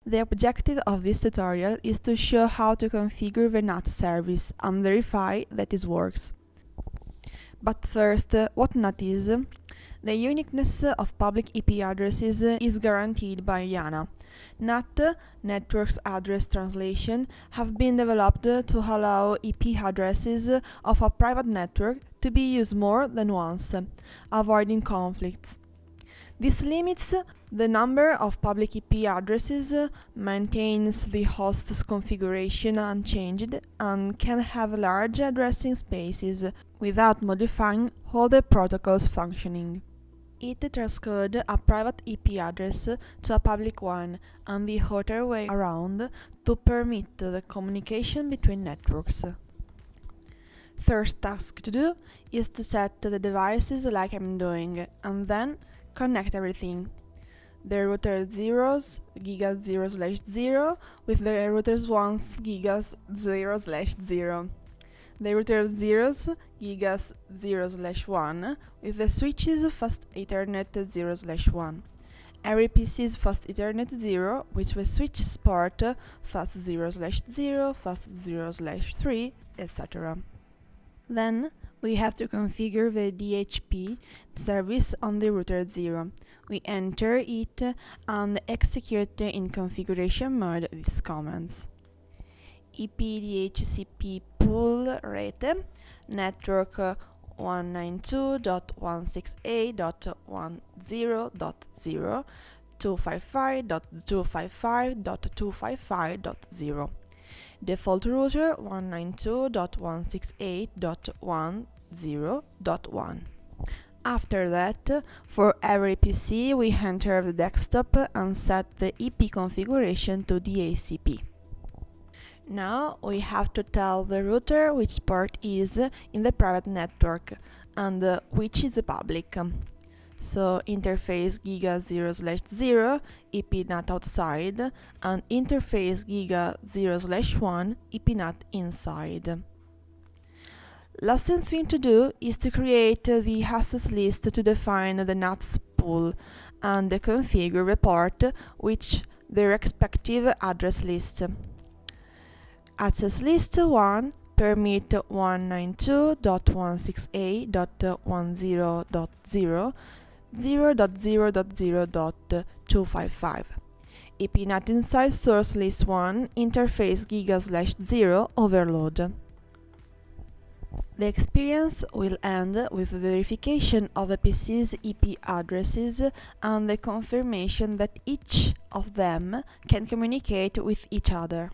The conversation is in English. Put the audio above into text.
The objective of this tutorial is to show how to configure the NAT service and verify that it works. But first, what NAT is? The uniqueness of public IP addresses is guaranteed by IANA. NAT, Networks Address Translation, have been developed to allow IP addresses of a private network to be used more than once, avoiding conflicts. This limits the number of public IP addresses, maintains the host's configuration unchanged, and can have large addressing spaces without modifying all the protocol's functioning. It transcodes a private IP address to a public one, and the other way around, to permit the communication between networks. First task to do is to set the devices like I'm doing, and then connect everything. The router 0s giga 0/0 with the routers 1s gigas 0/0. The router 0s gigas 0/1 with the switches fast Ethernet 0/1. Every PC's fast Ethernet 0 with the switches port fast 0/0, fast 0/3, etc. Then we have to configure the DHP service on the router 0. We enter it and execute in configuration mode these commands: ipdhcp pool rete network 192.168.10.0 255.255.255.0 default router 192.168.10.1. After that, for every PC we enter the desktop and set the IP configuration to DHCP. Now we have to tell the router which port is in the private network and which is the public. So interface giga 0/0, IP NAT outside, and interface giga 0/1, IP NAT inside. Last thing to do is to create the access list to define the NAT's pool and configure the port with the respective address list. Access list 1 permit 192.168.10.0 0.0.0.255. IP NAT inside source list 1 interface giga/0 overload. The experience will end with the verification of the PC's IP addresses and the confirmation that each of them can communicate with each other.